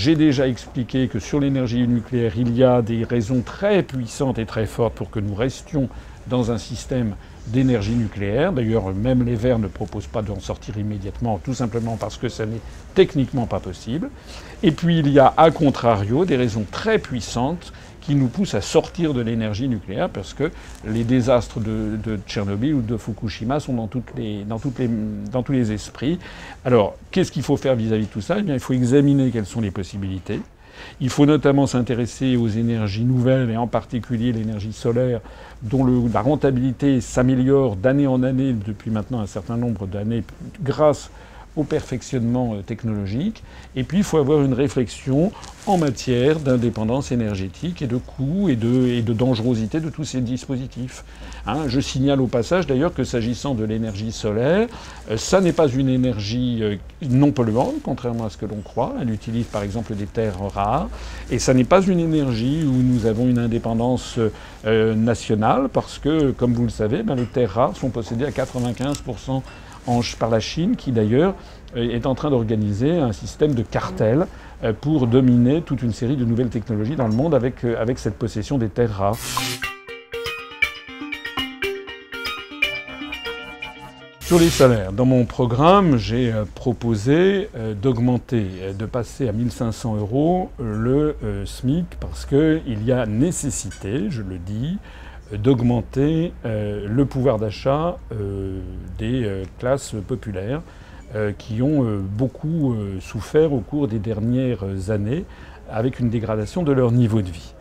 J'ai déjà expliqué que sur l'énergie nucléaire, il y a des raisons très puissantes et très fortes pour que nous restions dans un système d'énergie nucléaire. D'ailleurs, même les Verts ne proposent pas d'en sortir immédiatement, tout simplement parce que ça n'est techniquement pas possible. Et puis il y a, à contrario, des raisons très puissantes qui nous poussent à sortir de l'énergie nucléaire, parce que les désastres de Tchernobyl ou de Fukushima sont dans tous les esprits. Alors, qu'est-ce qu'il faut faire vis-à-vis de tout ça? Eh bien, il faut examiner quelles sont les possibilités. Il faut notamment s'intéresser aux énergies nouvelles, et en particulier l'énergie solaire, dont la rentabilité s'améliore d'année en année depuis maintenant un certain nombre d'années grâce au perfectionnement technologique. Et puis il faut avoir une réflexion en matière d'indépendance énergétique et de coûts et de dangerosité de tous ces dispositifs. Je signale au passage d'ailleurs que s'agissant de l'énergie solaire, ça n'est pas une énergie non polluante, contrairement à ce que l'on croit. Elle utilise par exemple des terres rares. Et ça n'est pas une énergie où nous avons une indépendance nationale, parce que, comme vous le savez, les terres rares sont possédées à 95% par la Chine, qui d'ailleurs est en train d'organiser un système de cartel pour dominer toute une série de nouvelles technologies dans le monde avec cette possession des terres rares. Sur les salaires, dans mon programme, j'ai proposé d'augmenter, de passer à 1 500 € le SMIC, parce qu'il y a nécessité, je le dis, d'augmenter le pouvoir d'achat des classes populaires qui ont beaucoup souffert au cours des dernières années avec une dégradation de leur niveau de vie.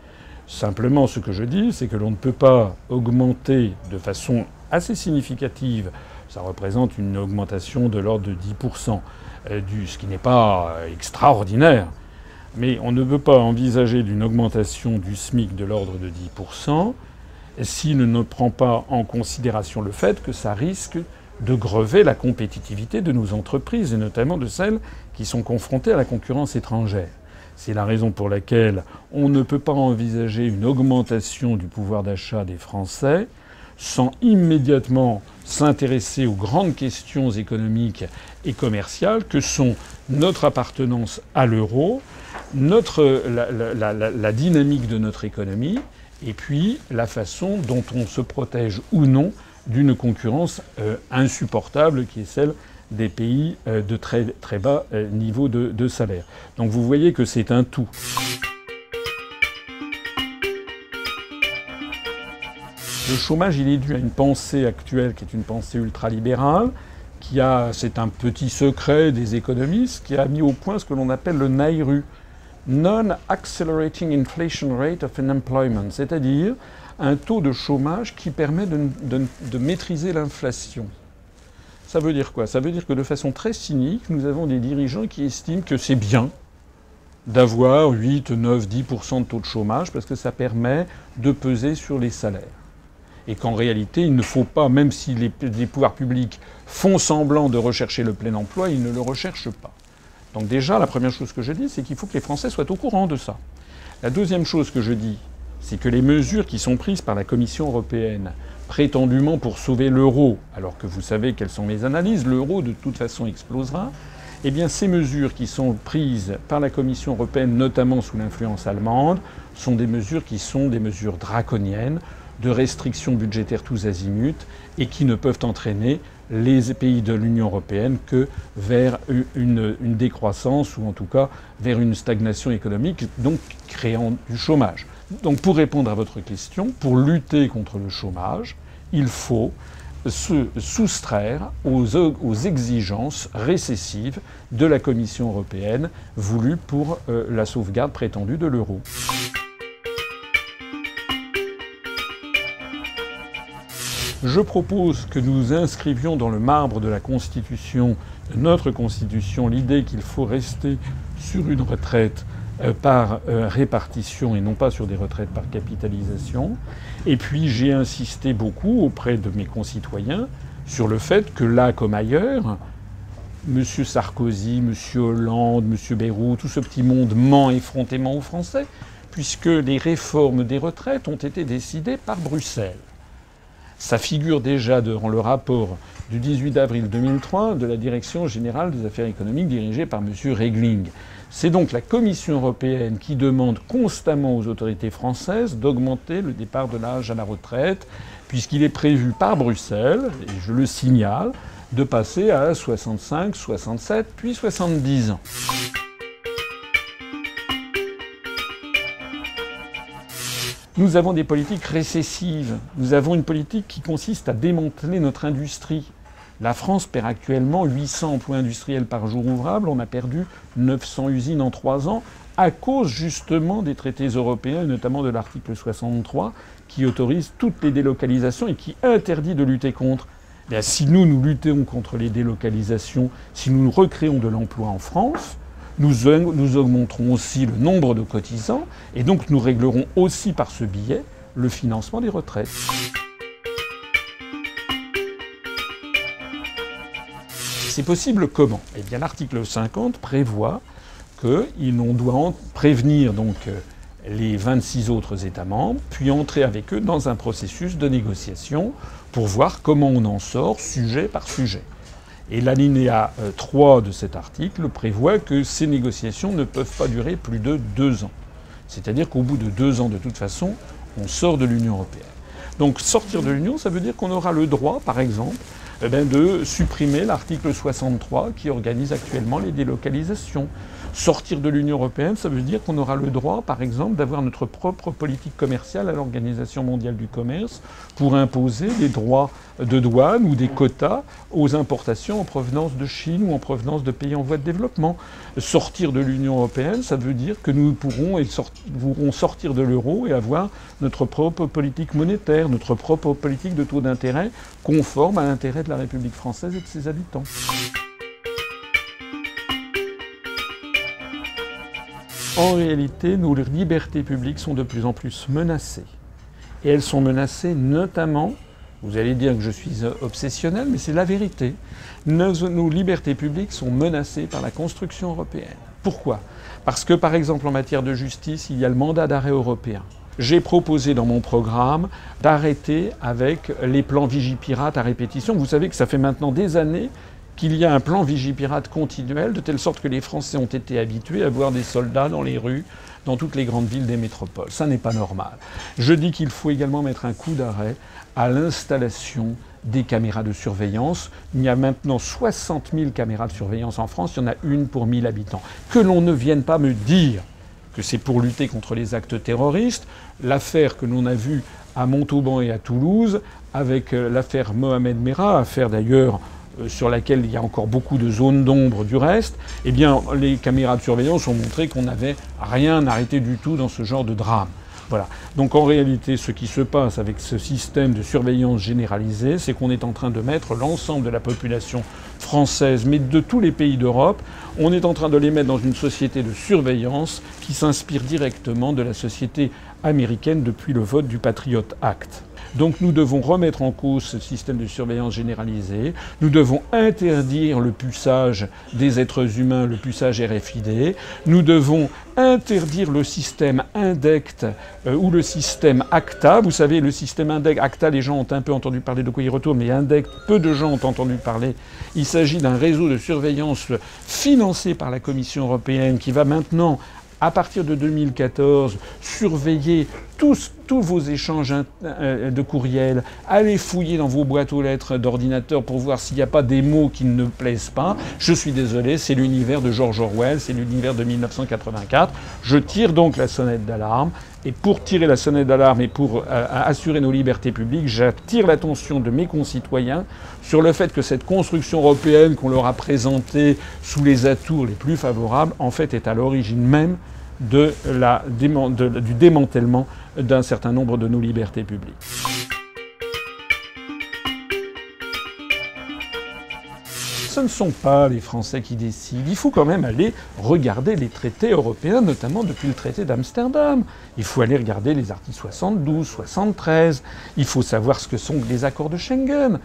Simplement, ce que je dis, c'est que l'on ne peut pas augmenter de façon assez significative, ça représente une augmentation de l'ordre de 10%, ce qui n'est pas extraordinaire, mais on ne peut pas envisager d'une augmentation du SMIC de l'ordre de 10% s'il ne prend pas en considération le fait que ça risque de grever la compétitivité de nos entreprises, et notamment de celles qui sont confrontées à la concurrence étrangère. C'est la raison pour laquelle on ne peut pas envisager une augmentation du pouvoir d'achat des Français sans immédiatement s'intéresser aux grandes questions économiques et commerciales que sont notre appartenance à l'euro, la dynamique de notre économie, et puis la façon dont on se protège ou non d'une concurrence insupportable qui est celle des pays de très, très bas niveau de salaire. Donc vous voyez que c'est un tout. Le chômage, il est dû à une pensée actuelle qui est une pensée ultralibérale, c'est un petit secret des économistes, qui a mis au point ce que l'on appelle le NAIRU, Non-Accelerating Inflation Rate of Unemployment, c'est-à-dire un taux de chômage qui permet de maîtriser l'inflation. Ça veut dire quoi? Ça veut dire que de façon très cynique, nous avons des dirigeants qui estiment que c'est bien d'avoir 8, 9, 10% de taux de chômage parce que ça permet de peser sur les salaires. Et qu'en réalité, il ne faut pas, même si les pouvoirs publics font semblant de rechercher le plein emploi, ils ne le recherchent pas. Donc déjà, la première chose que je dis, c'est qu'il faut que les Français soient au courant de ça. La deuxième chose que je dis, c'est que les mesures qui sont prises par la Commission européenne, prétendument pour sauver l'euro, alors que vous savez quelles sont mes analyses, l'euro de toute façon explosera, eh bien ces mesures qui sont prises par la Commission européenne, notamment sous l'influence allemande, sont des mesures qui sont des mesures draconiennes, de restrictions budgétaires tous azimuts, et qui ne peuvent entraîner les pays de l'Union européenne que vers une décroissance, ou en tout cas vers une stagnation économique, donc créant du chômage. Donc pour répondre à votre question, pour lutter contre le chômage, il faut se soustraire aux exigences récessives de la Commission européenne voulues pour la sauvegarde prétendue de l'euro. Je propose que nous inscrivions dans le marbre de la Constitution, de notre Constitution, l'idée qu'il faut rester sur une retraite par répartition et non pas sur des retraites par capitalisation. Et puis j'ai insisté beaucoup auprès de mes concitoyens sur le fait que là comme ailleurs, M. Sarkozy, M. Hollande, M. Bayrou, tout ce petit monde ment effrontément aux Français, puisque les réformes des retraites ont été décidées par Bruxelles. Ça figure déjà dans le rapport du 18 avril 2003 de la Direction générale des affaires économiques dirigée par M. Regling. C'est donc la Commission européenne qui demande constamment aux autorités françaises d'augmenter le départ de l'âge à la retraite, puisqu'il est prévu par Bruxelles, et je le signale, de passer à 65, 67, puis 70 ans. Nous avons des politiques récessives. Nous avons une politique qui consiste à démanteler notre industrie. La France perd actuellement 800 emplois industriels par jour ouvrable. On a perdu 900 usines en 3 ans à cause justement des traités européens, et notamment de l'article 63, qui autorise toutes les délocalisations et qui interdit de lutter contre. Bien, si nous luttons contre les délocalisations, si nous recréons de l'emploi en France, nous augmenterons aussi le nombre de cotisants et donc nous réglerons aussi par ce biais le financement des retraites. C'est possible comment? Eh bien, l'article 50 prévoit qu'on doit prévenir donc les 26 autres États membres, puis entrer avec eux dans un processus de négociation pour voir comment on en sort sujet par sujet. Et l'alinéa 3 de cet article prévoit que ces négociations ne peuvent pas durer plus de 2 ans. C'est-à-dire qu'au bout de 2 ans, de toute façon, on sort de l'Union européenne. Donc sortir de l'Union, ça veut dire qu'on aura le droit, par exemple, de supprimer l'article 63 qui organise actuellement les délocalisations. Sortir de l'Union européenne, ça veut dire qu'on aura le droit, par exemple, d'avoir notre propre politique commerciale à l'Organisation mondiale du commerce pour imposer des droits de douane ou des quotas aux importations en provenance de Chine ou en provenance de pays en voie de développement. Sortir de l'Union européenne, ça veut dire que nous pourrons sortir de l'euro et avoir notre propre politique monétaire, notre propre politique de taux d'intérêt conforme à l'intérêt de la République française et de ses habitants. En réalité, nos libertés publiques sont de plus en plus menacées. Et elles sont menacées notamment, vous allez dire que je suis obsessionnel, mais c'est la vérité. Nos libertés publiques sont menacées par la construction européenne. Pourquoi? Parce que, par exemple, en matière de justice, il y a le mandat d'arrêt européen. J'ai proposé dans mon programme d'arrêter avec les plans Vigipirate à répétition. Vous savez que ça fait maintenant des années qu'il y a un plan Vigipirate continuel, de telle sorte que les Français ont été habitués à voir des soldats dans les rues, dans toutes les grandes villes des métropoles. Ça n'est pas normal. Je dis qu'il faut également mettre un coup d'arrêt à l'installation des caméras de surveillance. Il y a maintenant 60 000 caméras de surveillance en France, il y en a une pour 1000 habitants. Que l'on ne vienne pas me dire que c'est pour lutter contre les actes terroristes. L'affaire que l'on a vue à Montauban et à Toulouse, avec l'affaire Mohamed Merah, affaire d'ailleurs sur laquelle il y a encore beaucoup de zones d'ombre du reste, eh bien, les caméras de surveillance ont montré qu'on n'avait rien arrêté du tout dans ce genre de drame. Voilà. Donc en réalité, ce qui se passe avec ce système de surveillance généralisée, c'est qu'on est en train de mettre l'ensemble de la population française, mais de tous les pays d'Europe, on est en train de les mettre dans une société de surveillance qui s'inspire directement de la société américaine depuis le vote du Patriot Act. Donc nous devons remettre en cause ce système de surveillance généralisée. Nous devons interdire le puçage des êtres humains, le puçage RFID. Nous devons interdire le système INDECT ou le système ACTA. Vous savez, le système INDECT, ACTA, les gens ont un peu entendu parler de quoi il retourne, mais INDECT, peu de gens ont entendu parler. Il s'agit d'un réseau de surveillance financé par la Commission européenne qui va maintenant, à partir de 2014, surveiller tous vos échanges de courriel, allez fouiller dans vos boîtes aux lettres d'ordinateur pour voir s'il n'y a pas des mots qui ne plaisent pas. Je suis désolé, c'est l'univers de George Orwell, c'est l'univers de 1984. Je tire donc la sonnette d'alarme. Et pour tirer la sonnette d'alarme et pour assurer nos libertés publiques, j'attire l'attention de mes concitoyens sur le fait que cette construction européenne qu'on leur a présentée sous les atours les plus favorables, en fait, est à l'origine même du démantèlement d'un certain nombre de nos libertés publiques. Ce ne sont pas les Français qui décident. Il faut quand même aller regarder les traités européens, notamment depuis le traité d'Amsterdam. Il faut aller regarder les articles 72, 73. Il faut savoir ce que sont les accords de Schengen.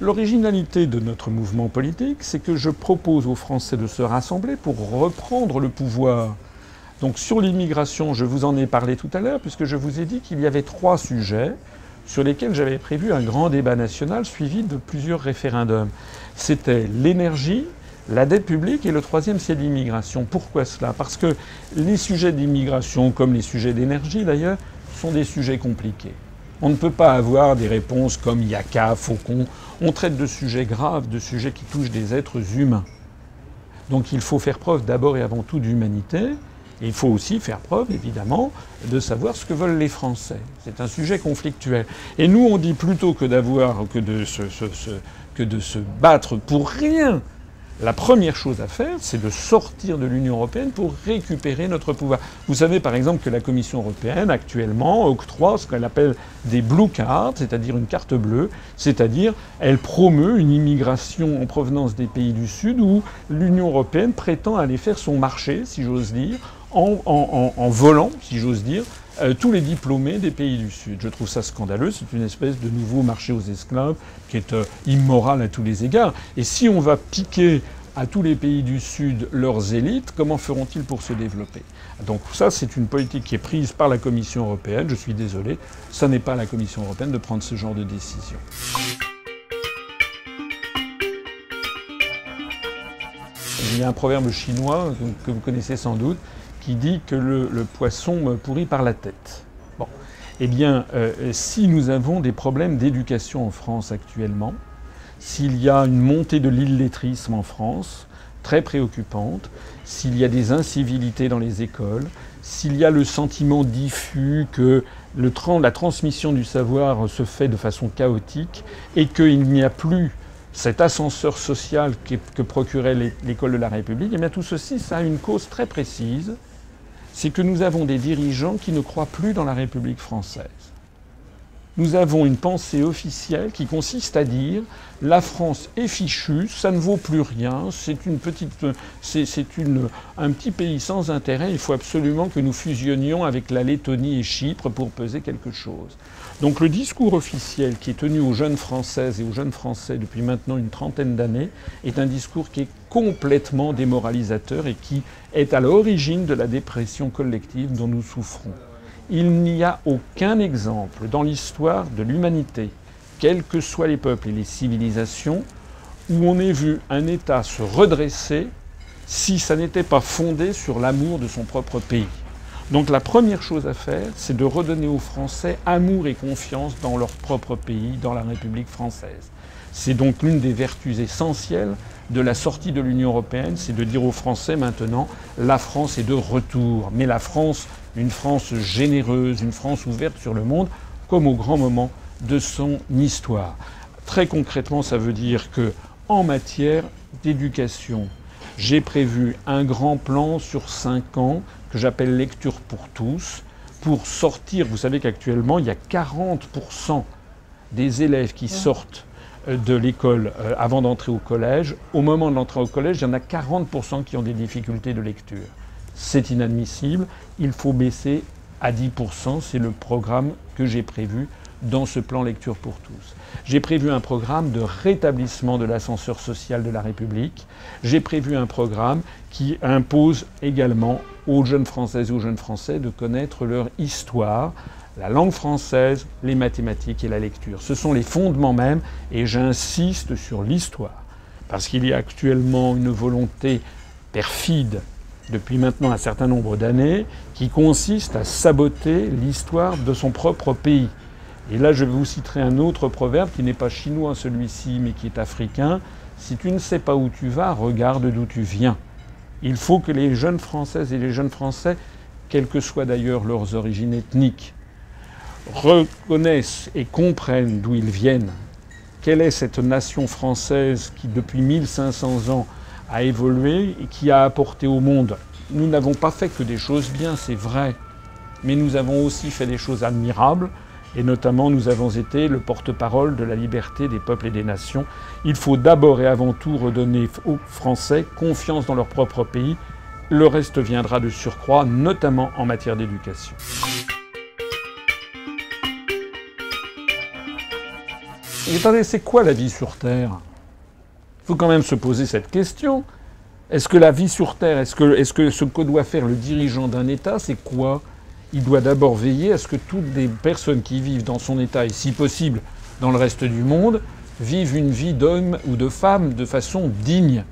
L'originalité de notre mouvement politique, c'est que je propose aux Français de se rassembler pour reprendre le pouvoir. Donc sur l'immigration, je vous en ai parlé tout à l'heure, puisque je vous ai dit qu'il y avait 3 sujets sur lesquels j'avais prévu un grand débat national suivi de plusieurs référendums. C'était l'énergie, la dette publique et le troisième, c'est l'immigration. Pourquoi cela? Parce que les sujets d'immigration, comme les sujets d'énergie d'ailleurs, sont des sujets compliqués. On ne peut pas avoir des réponses comme Yaka, Faucon. On traite de sujets graves, de sujets qui touchent des êtres humains. Donc il faut faire preuve d'abord et avant tout d'humanité. Et il faut aussi faire preuve, évidemment, de savoir ce que veulent les Français. C'est un sujet conflictuel. Et nous, on dit plutôt que de se battre pour rien. La première chose à faire, c'est de sortir de l'Union européenne pour récupérer notre pouvoir. Vous savez par exemple que la Commission européenne actuellement octroie ce qu'elle appelle des blue cards, c'est-à-dire une carte bleue, c'est-à-dire elle promeut une immigration en provenance des pays du Sud où l'Union européenne prétend aller faire son marché, si j'ose dire, en volant, si j'ose dire, tous les diplômés des pays du Sud. Je trouve ça scandaleux. C'est une espèce de nouveau marché aux esclaves qui est immoral à tous les égards. Et si on va piquer à tous les pays du Sud leurs élites, comment feront-ils pour se développer? Donc ça, c'est une politique qui est prise par la Commission européenne. Je suis désolé, ça n'est pas à la Commission européenne de prendre ce genre de décision. Il y a un proverbe chinois que vous connaissez sans doute, qui dit que le poisson pourrit par la tête. Bon. Eh bien, si nous avons des problèmes d'éducation en France actuellement, s'il y a une montée de l'illettrisme en France, très préoccupante, s'il y a des incivilités dans les écoles, s'il y a le sentiment diffus que la transmission du savoir se fait de façon chaotique et qu'il n'y a plus cet ascenseur social que procurait l'école de la République, eh bien tout ceci, ça a une cause très précise. C'est que nous avons des dirigeants qui ne croient plus dans la République française. Nous avons une pensée officielle qui consiste à dire la France est fichue, ça ne vaut plus rien, c'est un petit pays sans intérêt, il faut absolument que nous fusionnions avec la Lettonie et Chypre pour peser quelque chose. Donc le discours officiel qui est tenu aux jeunes Françaises et aux jeunes Français depuis maintenant une trentaine d'années est un discours qui est complètement démoralisateur et qui est à l'origine de la dépression collective dont nous souffrons. Il n'y a aucun exemple dans l'histoire de l'humanité, quels que soient les peuples et les civilisations, où on ait vu un État se redresser si ça n'était pas fondé sur l'amour de son propre pays. Donc la première chose à faire, c'est de redonner aux Français amour et confiance dans leur propre pays, dans la République française. C'est donc l'une des vertus essentielles de la sortie de l'Union européenne, c'est de dire aux Français maintenant, la France est de retour. Mais la France, une France généreuse, une France ouverte sur le monde, comme au grand moment de son histoire. Très concrètement, ça veut dire que, en matière d'éducation, j'ai prévu un grand plan sur 5 ans que j'appelle Lecture pour tous, pour sortir. Vous savez qu'actuellement, il y a 40% des élèves qui sortent de l'école avant d'entrer au collège. Au moment de l'entrée au collège, il y en a 40% qui ont des difficultés de lecture. C'est inadmissible. Il faut baisser à 10%. C'est le programme que j'ai prévu dans ce plan Lecture pour tous. J'ai prévu un programme de rétablissement de l'ascenseur social de la République. J'ai prévu un programme qui impose également aux jeunes Françaises et aux jeunes Français de connaître leur histoire, la langue française, les mathématiques et la lecture. Ce sont les fondements même, et j'insiste sur l'histoire, parce qu'il y a actuellement une volonté perfide depuis maintenant un certain nombre d'années qui consiste à saboter l'histoire de son propre pays. Et là, je vous citerai un autre proverbe qui n'est pas chinois celui-ci, mais qui est africain. Si tu ne sais pas où tu vas, regarde d'où tu viens. Il faut que les jeunes Françaises et les jeunes Français, quelles que soient d'ailleurs leurs origines ethniques, reconnaissent et comprennent d'où ils viennent. Quelle est cette nation française qui, depuis 1500 ans, a évolué et qui a apporté au monde. Nous n'avons pas fait que des choses bien, c'est vrai, mais nous avons aussi fait des choses admirables. Et notamment, nous avons été le porte-parole de la liberté des peuples et des nations. Il faut d'abord et avant tout redonner aux Français confiance dans leur propre pays. Le reste viendra de surcroît, notamment en matière d'éducation. Et attendez, c'est quoi la vie sur Terre? Il faut quand même se poser cette question. Est-ce que la vie sur Terre, est-ce que ce que doit faire le dirigeant d'un État, c'est quoi? Il doit d'abord veiller à ce que toutes les personnes qui vivent dans son État, et si possible dans le reste du monde, vivent une vie d'homme ou de femme de façon digne.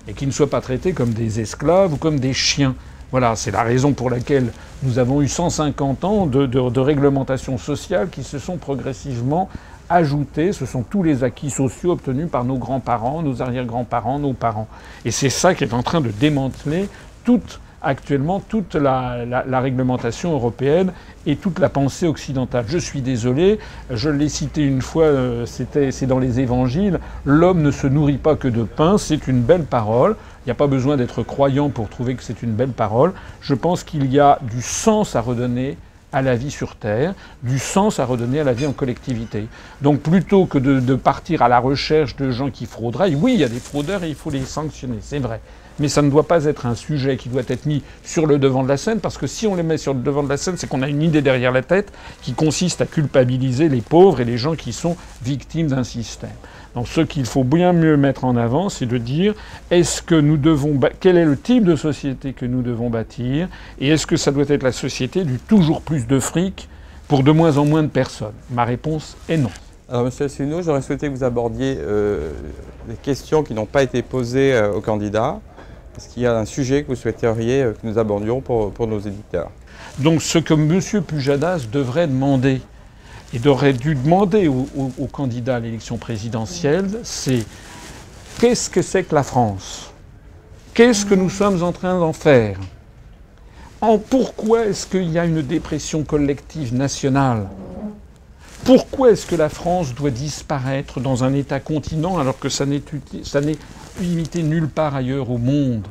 et qu'ils ne soient pas traités comme des esclaves ou comme des chiens. Voilà, c'est la raison pour laquelle nous avons eu 150 ans de réglementation sociale qui se sont progressivement ajoutés. Ce sont tous les acquis sociaux obtenus par nos grands-parents, nos arrière-grands-parents, nos parents. Et c'est ça qui est en train de démanteler actuellement toute la réglementation européenne et toute la pensée occidentale. Je suis désolé, je l'ai cité une fois, c'est dans les évangiles, l'homme ne se nourrit pas que de pain, c'est une belle parole. Il n'y a pas besoin d'être croyant pour trouver que c'est une belle parole. Je pense qu'il y a du sens à redonner à la vie sur Terre, du sens à redonner à la vie en collectivité. Donc plutôt que de partir à la recherche de gens qui frauderaient, oui, il y a des fraudeurs et il faut les sanctionner, c'est vrai. Mais ça ne doit pas être un sujet qui doit être mis sur le devant de la scène, parce que si on les met sur le devant de la scène, c'est qu'on a une idée derrière la tête qui consiste à culpabiliser les pauvres et les gens qui sont victimes d'un système. Donc ce qu'il faut bien mieux mettre en avant, c'est de dire est-ce que nous devons quel est le type de société que nous devons bâtir, et est-ce que ça doit être la société du toujours plus de fric pour de moins en moins de personnes? Ma réponse est non. Alors, Monsieur Asselineau, j'aurais souhaité que vous abordiez des questions qui n'ont pas été posées aux candidats. Est-ce qu'il y a un sujet que vous souhaiteriez que nous abordions pour nos éditeurs? Donc ce que M. Pujadas devrait demander, et aurait dû demander aux candidats à l'élection présidentielle, c'est qu'est-ce que c'est que la France? Qu'est-ce que nous sommes en train d'en faire? Pourquoi est-ce qu'il y a une dépression collective nationale? Pourquoi est-ce que la France doit disparaître dans un État-continent alors que ça n'est imité nulle part ailleurs au monde?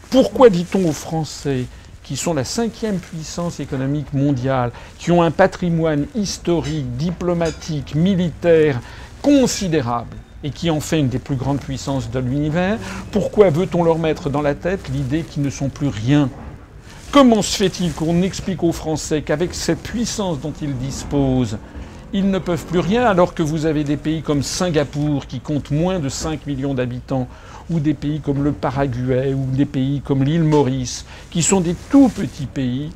Pourquoi dit-on aux Français, qui sont la 5e puissance économique mondiale, qui ont un patrimoine historique, diplomatique, militaire considérable, et qui en fait une des plus grandes puissances de l'univers, pourquoi veut-on leur mettre dans la tête l'idée qu'ils ne sont plus rien? Comment se fait-il qu'on explique aux Français qu'avec cette puissance dont ils disposent, ils ne peuvent plus rien, alors que vous avez des pays comme Singapour qui comptent moins de 5 millions d'habitants, ou des pays comme le Paraguay, ou des pays comme l'île Maurice, qui sont des tout petits pays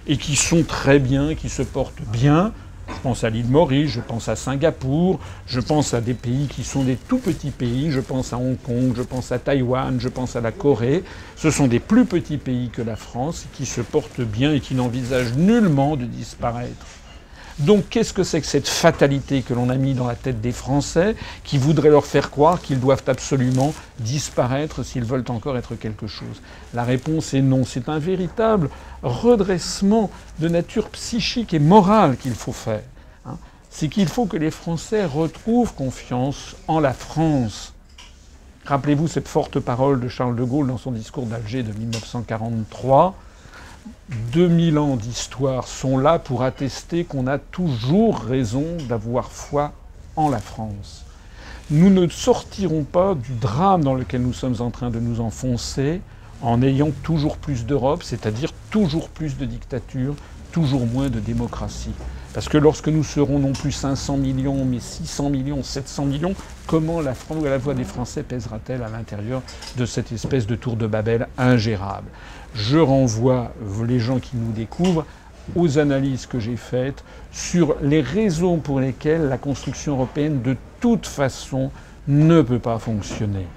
et qui sont très bien, qui se portent bien. Je pense à l'île Maurice, je pense à Singapour, je pense à des pays qui sont des tout petits pays, je pense à Hong Kong, je pense à Taïwan, je pense à la Corée. Ce sont des plus petits pays que la France qui se portent bien et qui n'envisagent nullement de disparaître. Donc qu'est-ce que c'est que cette fatalité que l'on a mis dans la tête des Français, qui voudrait leur faire croire qu'ils doivent absolument disparaître s'ils veulent encore être quelque chose? La réponse est non. C'est un véritable redressement de nature psychique et morale qu'il faut faire. C'est qu'il faut que les Français retrouvent confiance en la France. Rappelez-vous cette forte parole de Charles de Gaulle dans son discours d'Alger de 1943. 2000 ans d'histoire sont là pour attester qu'on a toujours raison d'avoir foi en la France. Nous ne sortirons pas du drame dans lequel nous sommes en train de nous enfoncer en ayant toujours plus d'Europe, c'est-à-dire toujours plus de dictature, toujours moins de démocratie. Parce que lorsque nous serons non plus 500 millions, mais 600 millions, 700 millions, comment la voix des Français pèsera-t-elle à l'intérieur de cette espèce de tour de Babel ingérable? Je renvoie les gens qui nous découvrent aux analyses que j'ai faites sur les raisons pour lesquelles la construction européenne, de toute façon, ne peut pas fonctionner.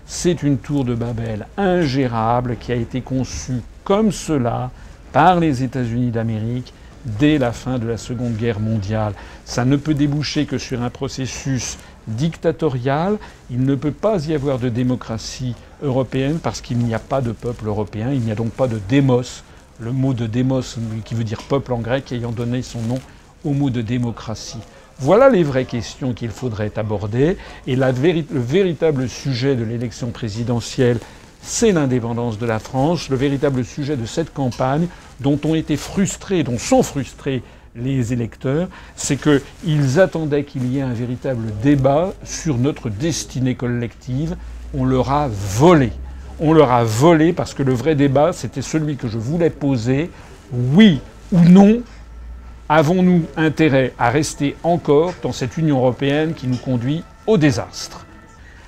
C'est une tour de Babel ingérable qui a été conçue comme cela par les États-Unis d'Amérique dès la fin de la Seconde Guerre mondiale. Ça ne peut déboucher que sur un processus dictatorial. Il ne peut pas y avoir de démocratie européenne parce qu'il n'y a pas de peuple européen. Il n'y a donc pas de démos. Le mot de démos, qui veut dire peuple en grec, ayant donné son nom au mot de démocratie. Voilà les vraies questions qu'il faudrait aborder. Et le véritable sujet de l'élection présidentielle, c'est l'indépendance de la France. Le véritable sujet de cette campagne, dont sont frustrés les électeurs, c'est qu'ils attendaient qu'il y ait un véritable débat sur notre destinée collective. On leur a volé. On leur a volé parce que le vrai débat, c'était celui que je voulais poser. Oui ou non, avons-nous intérêt à rester encore dans cette Union européenne qui nous conduit au désastre?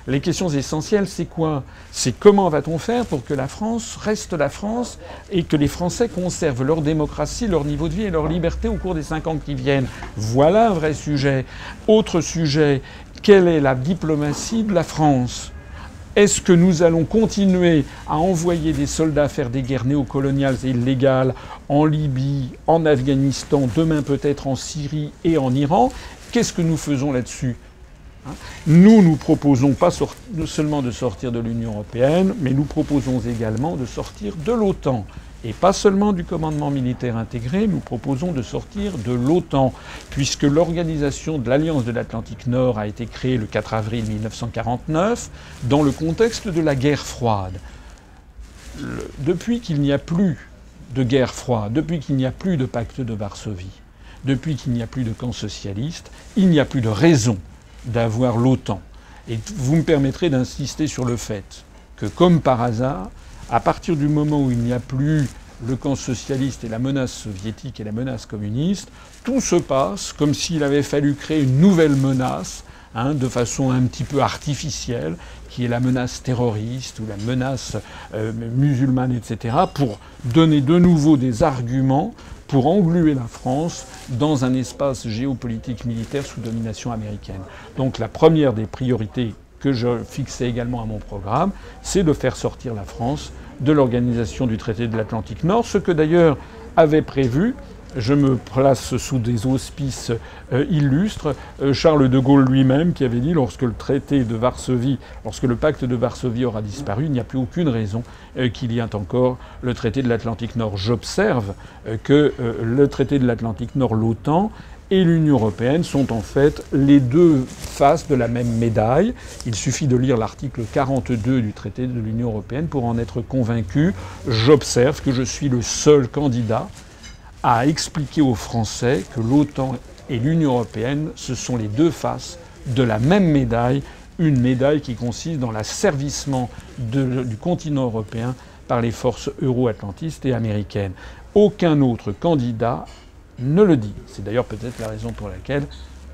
Les questions essentielles, c'est quoi? C'est comment va-t-on faire pour que la France reste la France et que les Français conservent leur démocratie, leur niveau de vie et leur liberté au cours des 5 ans qui viennent? Voilà un vrai sujet. Autre sujet, quelle est la diplomatie de la France? Est-ce que nous allons continuer à envoyer des soldats faire des guerres néocoloniales et illégales en Libye, en Afghanistan, demain peut-être en Syrie et en Iran? Qu'est-ce que nous faisons là-dessus? Nous proposons pas seulement de sortir de l'Union européenne, mais nous proposons également de sortir de l'OTAN. Et pas seulement du commandement militaire intégré, nous proposons de sortir de l'OTAN, puisque l'organisation de l'Alliance de l'Atlantique Nord a été créée le 4 avril 1949 dans le contexte de la guerre froide. Depuis qu'il n'y a plus de guerre froide, depuis qu'il n'y a plus de pacte de Varsovie, depuis qu'il n'y a plus de camp socialiste, il n'y a plus de raison d'avoir l'OTAN. Et vous me permettrez d'insister sur le fait que, comme par hasard, à partir du moment où il n'y a plus le camp socialiste et la menace soviétique et la menace communiste, tout se passe comme s'il avait fallu créer une nouvelle menace, de façon un petit peu artificielle, qui est la menace terroriste ou la menace musulmane, etc., pour donner de nouveau des arguments pour engluer la France dans un espace géopolitique militaire sous domination américaine. Donc la première des priorités que je fixais également à mon programme, c'est de faire sortir la France de l'organisation du traité de l'Atlantique Nord, ce que d'ailleurs avait prévu, je me place sous des auspices illustres, Charles de Gaulle lui-même, qui avait dit lorsque le traité de Varsovie, lorsque le pacte de Varsovie aura disparu, il n'y a plus aucune raison qu'il y ait encore le traité de l'Atlantique Nord. J'observe que le traité de l'Atlantique Nord, l'OTAN, et l'Union européenne sont en fait les deux faces de la même médaille. Il suffit de lire l'article 42 du traité de l'Union européenne pour en être convaincu. J'observe que je suis le seul candidat à expliquer aux Français que l'OTAN et l'Union européenne, ce sont les deux faces de la même médaille, une médaille qui consiste dans l'asservissement du continent européen par les forces euro-atlantistes et américaines. Aucun autre candidat ne le dit. C'est d'ailleurs peut-être la raison pour laquelle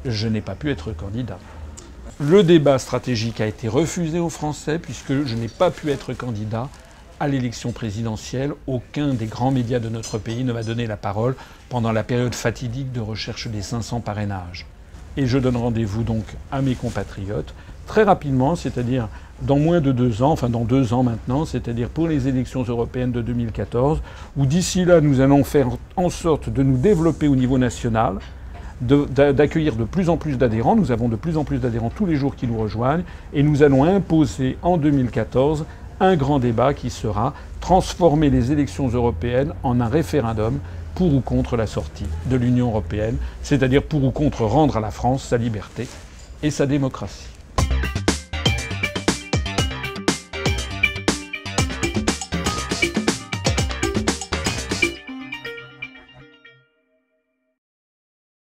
je n'ai pas pu être candidat. Le débat stratégique a été refusé aux Français puisque je n'ai pas pu être candidat à l'élection présidentielle. Aucun des grands médias de notre pays ne m'a donné la parole pendant la période fatidique de recherche des 500 parrainages. Et je donne rendez-vous donc à mes compatriotes très rapidement, c'est-à-dire dans moins de 2 ans, enfin dans 2 ans maintenant, c'est-à-dire pour les élections européennes de 2014, où d'ici là nous allons faire en sorte de nous développer au niveau national, d'accueillir de plus en plus d'adhérents. Nous avons de plus en plus d'adhérents tous les jours qui nous rejoignent, et nous allons imposer en 2014 un grand débat qui sera transformer les élections européennes en un référendum pour ou contre la sortie de l'Union européenne, c'est-à-dire pour ou contre rendre à la France sa liberté et sa démocratie.